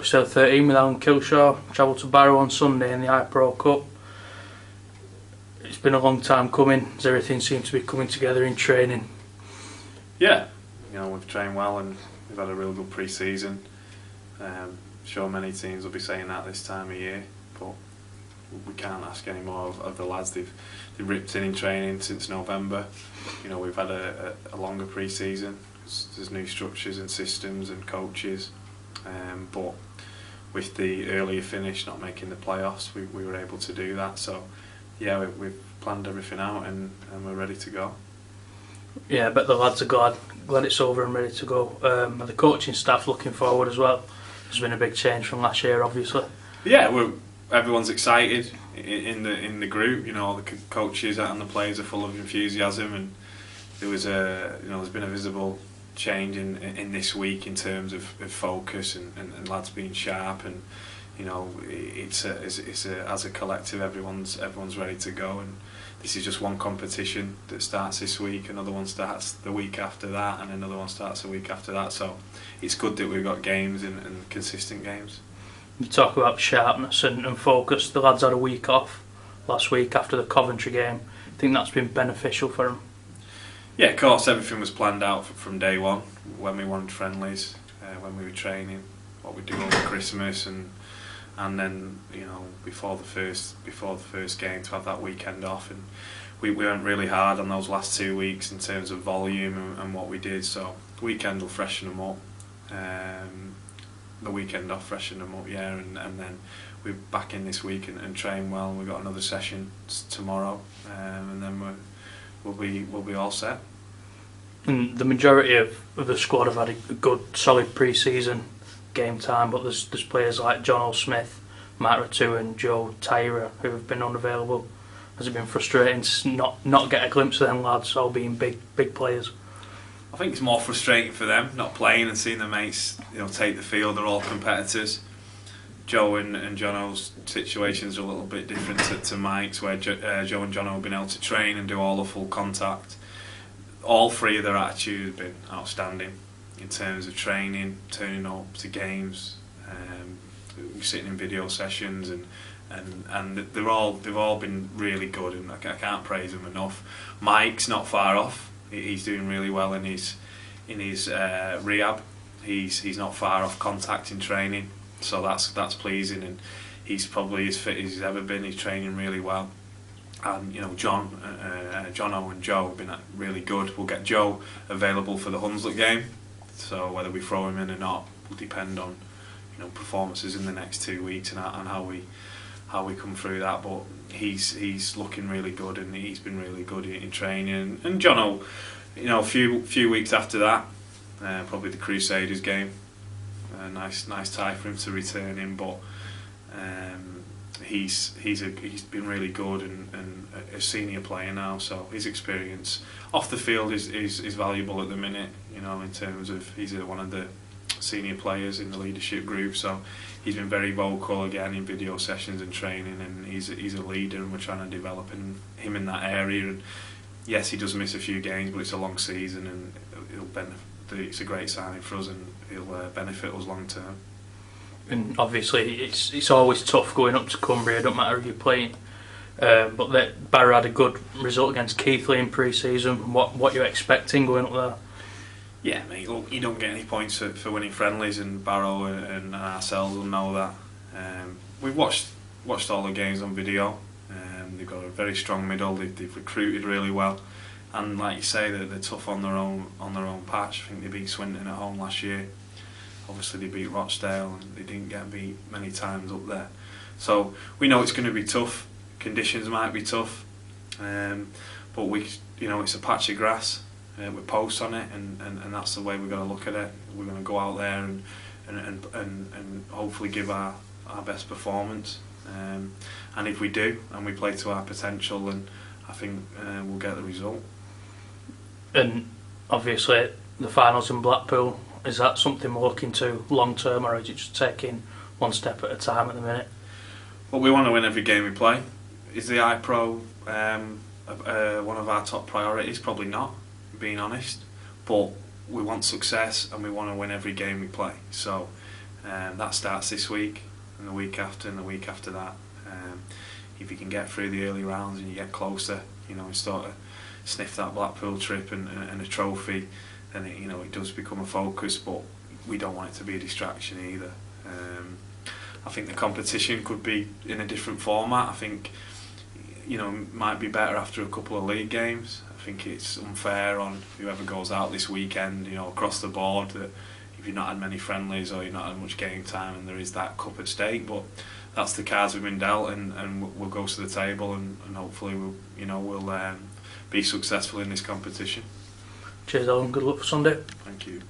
Rochdale 13 with Alan Kilshaw, travelled to Barrow on Sunday in the iPro Cup. It's been a long time coming, as everything seems to be coming together in training. Yeah, we've trained well and we've had a real good pre-season. Sure many teams will be saying that this time of year, but we can't ask any more of the lads. They've ripped in training since November. We've had a longer pre-season. There's new structures and systems and coaches, but with the earlier finish not making the playoffs, we were able to do that. So yeah, we've planned everything out and we're ready to go. Yeah, I bet the lads are glad it's over and ready to go. And the coaching staff looking forward as well. There's been a big change from last year, obviously. Yeah, everyone's excited in the group. The coaches and the players are full of enthusiasm, and there's been a visible change in this week in terms of focus and lads being sharp, and it's as a collective everyone's ready to go, and this is just one competition that starts this week, another one starts the week after that, and another one starts the week after that. So it's good that we've got games and consistent games. You talk about sharpness and focus. The lads had a week off last week after the Coventry game. I think that's been beneficial for them. Yeah, of course, everything was planned out from day one, when we wanted friendlies, when we were training, what we'd do over Christmas, and then before the first game to have that weekend off, and we went really hard on those last 2 weeks in terms of volume and what we did. So the weekend will freshen them up. The weekend off freshened them up, yeah, and then we're back in this week and train well. We've got another session tomorrow, and then we'll be all set. And the majority of the squad have had a good solid pre-season game time, but there's players like John O'Smith, Matt Ratu and Joe Tyra who have been unavailable. Has it been frustrating to not get a glimpse of them lads all being big players? I think it's more frustrating for them not playing and seeing their mates take the field. They're all competitors. Joe and Jono's situations are a little bit different to Mike's, where Joe and Jono have been able to train and do all the full contact. All three of their attitude have been outstanding in terms of training, turning up to games, sitting in video sessions, and they've all been really good, and I can't praise them enough. Mike's not far off. He's doing really well in his rehab. He's not far off contact in training, so that's pleasing, and he's probably as fit as he's ever been. He's training really well, and Jono and Joe have been really good. We'll get Joe available for the Hunslet game, so whether we throw him in or not will depend on performances in the next 2 weeks and how we come through that. But he's looking really good, and he's been really good in training. And Jono, a few weeks after that, probably the Crusaders game, nice time for him to return in, but he's been really good and a senior player now, so his experience off the field is valuable at the minute, in terms of he's one of the senior players in the leadership group, so he's been very vocal again in video sessions and training, and he's a leader, and we're trying to develop him in that area. And yes, he does miss a few games, but it's a long season, and it's a great signing for us, and it'll benefit us long term. And obviously it's always tough going up to Cumbria, don't matter who you're playing, but Barrow had a good result against Keighley in pre-season. What you're expecting going up there? Yeah, mate, look, you don't get any points for winning friendlies, and Barrow and ourselves will know that. We've watched all the games on video. They've got a very strong middle. They've recruited really well, and like you say, they're tough on their own patch. I think they beat Swinton at home last year. Obviously, they beat Rochdale, and they didn't get beat many times up there. So we know it's going to be tough. Conditions might be tough, but it's a patch of grass with posts on it, and that's the way we've got to look at it. We're going to go out there and hopefully give our best performance, and if we do and we play to our potential, then I think we'll get the result. And obviously the finals in Blackpool, is that something we're looking to long term, or is it just taking one step at a time at the minute? Well, we want to win every game we play. Is the iPro one of our top priorities? Probably not, being honest, but we want success and we want to win every game we play. So That starts this week, and the week after, and the week after that. If you can get through the early rounds and you get closer, and start to sniff that Blackpool trip and a trophy, then it does become a focus. But we don't want it to be a distraction either. I think the competition could be in a different format. I think it might be better after a couple of league games. I think it's unfair on whoever goes out this weekend, across the board, that if you've not had many friendlies or you've not had much game time and there is that cup at stake. But that's the cards we've been dealt, and we'll go to the table and hopefully we'll be successful in this competition. Cheers, Alan. Good luck for Sunday. Thank you.